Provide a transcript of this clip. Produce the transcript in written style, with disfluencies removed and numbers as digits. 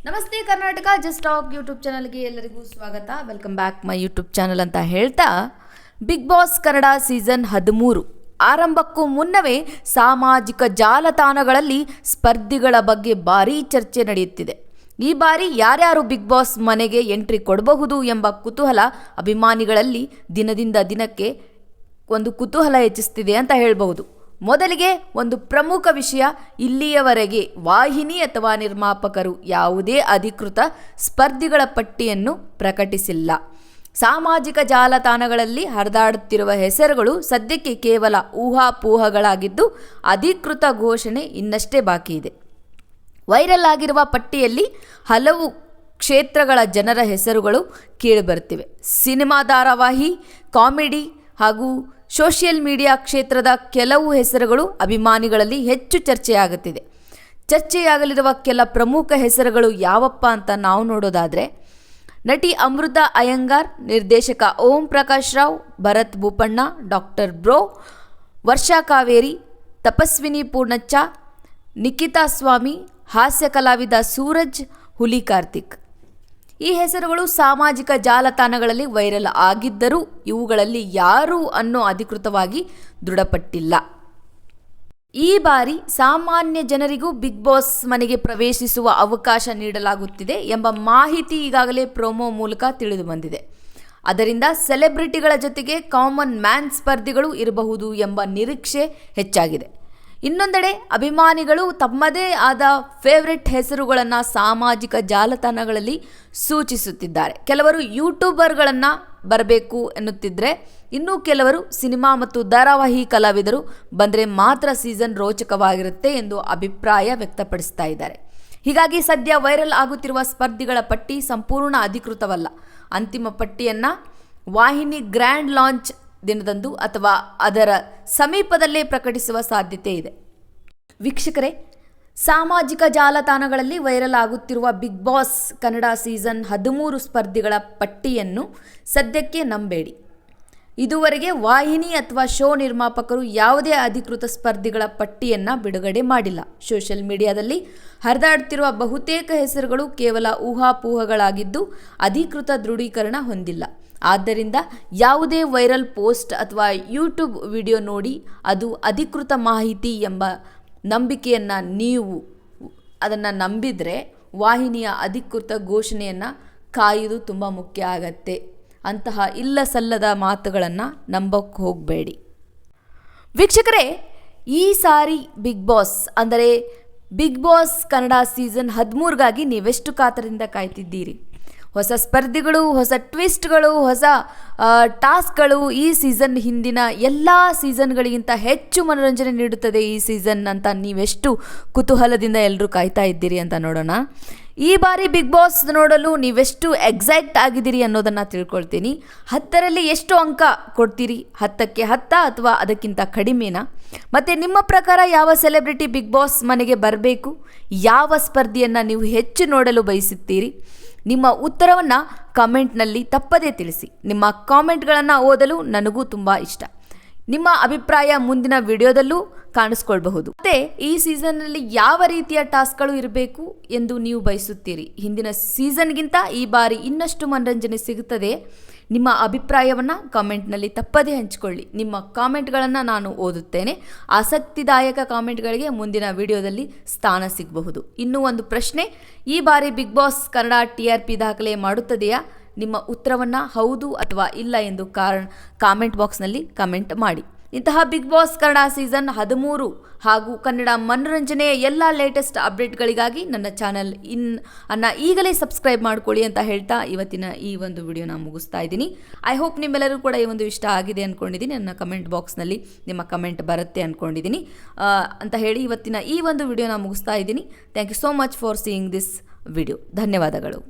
ನಮಸ್ತೆ Karnataka just talk YouTube ಚಾನಲ್ಗೆ ಎಲ್ಲರಿಗೂ ಸ್ವಾಗತ. Welcome back my YouTube channel ಅಂತ ಹೇಳ್ತಾ, ಬಿಗ್ ಬಾಸ್ ಕನ್ನಡ ಸೀಸನ್ 13 ಆರಂಭಕ್ಕೂ ಮುನ್ನವೇ ಸಾಮಾಜಿಕ ಜಾಲತಾಣಗಳಲ್ಲಿ ಸ್ಪರ್ಧಿಗಳ ಬಗ್ಗೆ ಭಾರೀ ಚರ್ಚೆ ನಡೆಯುತ್ತಿದೆ. ಈ ಬಾರಿ ಯಾರ್ಯಾರು ಬಿಗ್ ಬಾಸ್ ಮನೆಗೆ ಎಂಟ್ರಿ ಕೊಡಬಹುದು ಎಂಬ ಕುತೂಹಲ ಅಭಿಮಾನಿಗಳಲ್ಲಿ ದಿನದಿಂದ ದಿನಕ್ಕೆ ಒಂದು ಕುತೂಹಲ ಹೆಚ್ಚಿಸ್ತಿದೆ ಅಂತ ಹೇಳಬಹುದು. ಮೊದಲಿಗೆ ಒಂದು ಪ್ರಮುಖ ವಿಷಯ, ಇಲ್ಲಿಯವರೆಗೆ ವಾಹಿನಿ ಅಥವಾ ನಿರ್ಮಾಪಕರು ಯಾವುದೇ ಅಧಿಕೃತ ಸ್ಪರ್ಧಿಗಳ ಪಟ್ಟಿಯನ್ನು ಪ್ರಕಟಿಸಿಲ್ಲ. ಸಾಮಾಜಿಕ ಜಾಲತಾಣಗಳಲ್ಲಿ ಹರಿದಾಡುತ್ತಿರುವ ಹೆಸರುಗಳು ಸದ್ಯಕ್ಕೆ ಕೇವಲ ಊಹಾಪೋಹಗಳಾಗಿದ್ದು, ಅಧಿಕೃತ ಘೋಷಣೆ ಇನ್ನಷ್ಟೇ ಬಾಕಿ ಇದೆ. ವೈರಲ್ ಆಗಿರುವ ಪಟ್ಟಿಯಲ್ಲಿ ಹಲವು ಕ್ಷೇತ್ರಗಳ ಜನರ ಹೆಸರುಗಳು ಕೇಳಿಬರುತ್ತಿವೆ. ಸಿನಿಮಾ, ಧಾರಾವಾಹಿ, ಕಾಮಿಡಿ ಹಾಗೂ ಸೋಷಿಯಲ್ ಮೀಡಿಯಾ ಕ್ಷೇತ್ರದ ಕೆಲವು ಹೆಸರುಗಳು ಅಭಿಮಾನಿಗಳಲ್ಲಿ ಹೆಚ್ಚು ಚರ್ಚೆಯಾಗುತ್ತಿದೆ. ಚರ್ಚೆಯಾಗಲಿರುವ ಕೆಲ ಪ್ರಮುಖ ಹೆಸರುಗಳು ಯಾವಪ್ಪ ಅಂತ ನಾವು ನೋಡೋದಾದರೆ, ನಟಿ ಅಮೃತಾ ಅಯ್ಯಂಗಾರ್, ನಿರ್ದೇಶಕ ಓಂ ಪ್ರಕಾಶ್ ರಾವ್, ಭರತ್ ಬೋಪಣ್ಣ, ಡಾಕ್ಟರ್ ಬ್ರೋ, ವರ್ಷಾ ಕಾವೇರಿ, ತಪಸ್ವಿನಿ ಪೂರ್ಣಚ್ಚ, ನಿಖಿತಾ ಸ್ವಾಮಿ, ಹಾಸ್ಯ ಕಲಾವಿದ ಸೂರಜ್, ಹುಲಿ ಕಾರ್ತಿಕ್. ಈ ಹೆಸರುಗಳು ಸಾಮಾಜಿಕ ಜಾಲತಾಣಗಳಲ್ಲಿ ವೈರಲ್ ಆಗಿದ್ದರೂ ಇವುಗಳಲ್ಲಿ ಯಾರು ಅನ್ನೋ ಅಧಿಕೃತವಾಗಿ ದೃಢಪಟ್ಟಿಲ್ಲ. ಈ ಬಾರಿ ಸಾಮಾನ್ಯ ಜನರಿಗೂ ಬಿಗ್ ಬಾಸ್ ಮನೆಗೆ ಪ್ರವೇಶಿಸುವ ಅವಕಾಶ ನೀಡಲಾಗುತ್ತಿದೆ ಎಂಬ ಮಾಹಿತಿ ಈಗಾಗಲೇ ಪ್ರೊಮೋ ಮೂಲಕ ತಿಳಿದು ಬಂದಿದೆ. ಅದರಿಂದ ಸೆಲೆಬ್ರಿಟಿಗಳ ಜೊತೆಗೆ ಕಾಮನ್ ಮ್ಯಾನ್ ಸ್ಪರ್ಧಿಗಳು ಇರಬಹುದು ಎಂಬ ನಿರೀಕ್ಷೆ ಹೆಚ್ಚಾಗಿದೆ. ಇನ್ನೊಂದೆಡೆ ಅಭಿಮಾನಿಗಳು ತಮ್ಮದೇ ಆದ ಫೇವ್ರೆಟ್ ಹೆಸರುಗಳನ್ನು ಸಾಮಾಜಿಕ ಜಾಲತಾಣಗಳಲ್ಲಿ ಸೂಚಿಸುತ್ತಿದ್ದಾರೆ. ಕೆಲವರು ಯೂಟ್ಯೂಬರ್ಗಳನ್ನು ಬರಬೇಕು ಎನ್ನುತ್ತಿದ್ದರೆ, ಇನ್ನೂ ಕೆಲವರು ಸಿನಿಮಾ ಮತ್ತು ಧಾರಾವಾಹಿ ಕಲಾವಿದರು ಬಂದರೆ ಮಾತ್ರ ಸೀಸನ್ ರೋಚಕವಾಗಿರುತ್ತೆ ಎಂದು ಅಭಿಪ್ರಾಯ ವ್ಯಕ್ತಪಡಿಸ್ತಾ ಇದ್ದಾರೆ. ಹೀಗಾಗಿ ಸದ್ಯ ವೈರಲ್ ಆಗುತ್ತಿರುವ ಸ್ಪರ್ಧಿಗಳ ಪಟ್ಟಿ ಸಂಪೂರ್ಣ ಅಧಿಕೃತವಲ್ಲ. ಅಂತಿಮ ಪಟ್ಟಿಯನ್ನು ವಾಹಿನಿ ಗ್ರ್ಯಾಂಡ್ ಲಾಂಚ್ ದಿನದಂದು ಅಥವಾ ಅದರ ಸಮೀಪದಲ್ಲೇ ಪ್ರಕಟಿಸುವ ಸಾಧ್ಯತೆ ಇದೆ. ವೀಕ್ಷಕರೇ, ಸಾಮಾಜಿಕ ಜಾಲತಾಣಗಳಲ್ಲಿ ವೈರಲ್ ಆಗುತ್ತಿರುವ ಬಿಗ್ ಬಾಸ್ ಕನ್ನಡ ಸೀಸನ್ 13 ಸ್ಪರ್ಧಿಗಳ ಪಟ್ಟಿಯನ್ನು ಸದ್ಯಕ್ಕೆ ನಂಬೇಡಿ. ಇದುವರೆಗೆ ವಾಹಿನಿ ಅಥವಾ ಶೋ ನಿರ್ಮಾಪಕರು ಯಾವುದೇ ಅಧಿಕೃತ ಸ್ಪರ್ಧಿಗಳ ಪಟ್ಟಿಯನ್ನು ಬಿಡುಗಡೆ ಮಾಡಿಲ್ಲ. ಸೋಷಿಯಲ್ ಮೀಡಿಯಾದಲ್ಲಿ ಹರಿದಾಡುತ್ತಿರುವ ಬಹುತೇಕ ಹೆಸರುಗಳು ಕೇವಲ ಊಹಾಪೋಹಗಳಾಗಿದ್ದು ಅಧಿಕೃತ ದೃಢೀಕರಣ ಹೊಂದಿಲ್ಲ. ಆದ್ದರಿಂದ ಯಾವುದೇ ವೈರಲ್ ಪೋಸ್ಟ್ ಅಥವಾ ಯೂಟ್ಯೂಬ್ ವಿಡಿಯೋ ನೋಡಿ ಅದು ಅಧಿಕೃತ ಮಾಹಿತಿ ಎಂಬ ನಂಬಿಕೆಯನ್ನು ನೀವು ಅದನ್ನು ನಂಬಿದರೆ ವಾಹಿನಿಯ ಅಧಿಕೃತ ಘೋಷಣೆಯನ್ನು ಕಾಯುವುದು ತುಂಬ ಮುಖ್ಯ ಆಗತ್ತೆ. ಅಂತಹ ಇಲ್ಲ ಸಲ್ಲದ ಮಾತುಗಳನ್ನು ನಂಬಕ್ಕೆ ಹೋಗಬೇಡಿ. ವೀಕ್ಷಕರೇ, ಈ ಸಾರಿ ಬಿಗ್ ಬಾಸ್ ಅಂದರೆ ಬಿಗ್ ಬಾಸ್ ಕನ್ನಡ ಸೀಸನ್ 13ಗಾಗಿ ನೀವೆಷ್ಟು ಕಾತರದಿಂದ ಕಾಯ್ತಿದ್ದೀರಿ? ಹೊಸ ಸ್ಪರ್ಧಿಗಳು, ಹೊಸ ಟ್ವಿಸ್ಟ್ಗಳು, ಹೊಸ ಟಾಸ್ಕ್ಗಳು ಈ ಸೀಸನ್ ಹಿಂದಿನ ಎಲ್ಲ ಸೀಸನ್ಗಳಿಗಿಂತ ಹೆಚ್ಚು ಮನೋರಂಜನೆ ನೀಡುತ್ತದೆ ಈ ಸೀಸನ್ ಅಂತ ನೀವೆಷ್ಟು ಕುತೂಹಲದಿಂದ ಎಲ್ಲರೂ ಕಾಯ್ತಾ ಇದ್ದೀರಿ ಅಂತ ನೋಡೋಣ. ಈ ಬಾರಿ ಬಿಗ್ ಬಾಸ್ ನೋಡಲು ನೀವೆಷ್ಟು ಎಕ್ಸೈಟ್ ಆಗಿದ್ದೀರಿ ಅನ್ನೋದನ್ನು ತಿಳ್ಕೊಳ್ತೀನಿ. 10ರಲ್ಲಿ ಎಷ್ಟು ಅಂಕ ಕೊಡ್ತೀರಿ? 10ಕ್ಕೆ 10 ಅಥವಾ ಅದಕ್ಕಿಂತ ಕಡಿಮೆನಾ? ಮತ್ತು ನಿಮ್ಮ ಪ್ರಕಾರ ಯಾವ ಸೆಲೆಬ್ರಿಟಿ ಬಿಗ್ ಬಾಸ್ ಮನೆಗೆ ಬರಬೇಕು? ಯಾವ ಸ್ಪರ್ಧಿಯನ್ನು ನೀವು ಹೆಚ್ಚು ನೋಡಲು ಬಯಸುತ್ತೀರಿ? ನಿಮ್ಮ ಉತ್ತರವನ್ನು ಕಾಮೆಂಟ್ನಲ್ಲಿ ತಪ್ಪದೇ ತಿಳಿಸಿ. ನಿಮ್ಮ ಕಾಮೆಂಟ್ಗಳನ್ನು ಓದಲು ನನಗೂ ತುಂಬ ಇಷ್ಟ. ನಿಮ್ಮ ಅಭಿಪ್ರಾಯ ಮುಂದಿನ ವಿಡಿಯೋದಲ್ಲೂ ಕಾಣಿಸ್ಕೊಳ್ಬಹುದು. ಮತ್ತು ಈ ಸೀಸನ್ನಲ್ಲಿ ಯಾವ ರೀತಿಯ ಟಾಸ್ಕ್ಗಳು ಇರಬೇಕು ಎಂದು ನೀವು ಬಯಸುತ್ತೀರಿ? ಹಿಂದಿನ ಸೀಸನ್ಗಿಂತ ಈ ಬಾರಿ ಇನ್ನಷ್ಟು ಮನರಂಜನೆ ಸಿಗುತ್ತದೆ. ನಿಮ್ಮ ಅಭಿಪ್ರಾಯವನ್ನು ಕಾಮೆಂಟ್ನಲ್ಲಿ ತಪ್ಪದೇ ಹಂಚಿಕೊಳ್ಳಿ. ನಿಮ್ಮ ಕಾಮೆಂಟ್ಗಳನ್ನು ನಾನು ಓದುತ್ತೇನೆ. ಆಸಕ್ತಿದಾಯಕ ಕಾಮೆಂಟ್ಗಳಿಗೆ ಮುಂದಿನ ವಿಡಿಯೋದಲ್ಲಿ ಸ್ಥಾನ ಸಿಗಬಹುದು. ಇನ್ನೂ ಒಂದು ಪ್ರಶ್ನೆ, ಈ ಬಾರಿ ಬಿಗ್ ಬಾಸ್ ಕನ್ನಡ TRP ದಾಖಲೆ ಮಾಡುತ್ತದೆಯಾ? ನಿಮ್ಮ ಉತ್ತರವನ್ನು ಹೌದು ಅಥವಾ ಇಲ್ಲ ಎಂದು ಕಾಮೆಂಟ್ ಬಾಕ್ಸ್ನಲ್ಲಿ ಕಮೆಂಟ್ ಮಾಡಿ. ಇಂತಹ ಬಿಗ್ ಬಾಸ್ ಕನ್ನಡ ಸೀಸನ್ 13 ಹಾಗೂ ಕನ್ನಡ ಮನೋರಂಜನೆಯ ಎಲ್ಲ ಲೇಟೆಸ್ಟ್ ಅಪ್ಡೇಟ್ಗಳಿಗಾಗಿ ನನ್ನ ಚಾನಲ್ ಈಗಲೇ ಸಬ್ಸ್ಕ್ರೈಬ್ ಮಾಡ್ಕೊಳ್ಳಿ ಅಂತ ಹೇಳ್ತಾ ಇವತ್ತಿನ ಈ ಒಂದು ವಿಡಿಯೋನ ಮುಗಿಸ್ತಾ ಇದ್ದೀನಿ. ಐ ಹೋಪ್ ನಿಮ್ಮೆಲ್ಲರೂ ಕೂಡ ಈ ಒಂದು ಇಷ್ಟ ಆಗಿದೆ ಅಂದ್ಕೊಂಡಿದ್ದೀನಿ. ನನ್ನ ಕಮೆಂಟ್ ಬಾಕ್ಸ್ನಲ್ಲಿ ನಿಮ್ಮ ಕಮೆಂಟ್ ಬರುತ್ತೆ ಅಂದ್ಕೊಂಡಿದ್ದೀನಿ ಅಂತ ಹೇಳಿ ಇವತ್ತಿನ ಈ ಒಂದು ವಿಡಿಯೋನ ಮುಗಿಸ್ತಾ ಇದ್ದೀನಿ. Thank you so much for seeing this video. ಧನ್ಯವಾದಗಳು.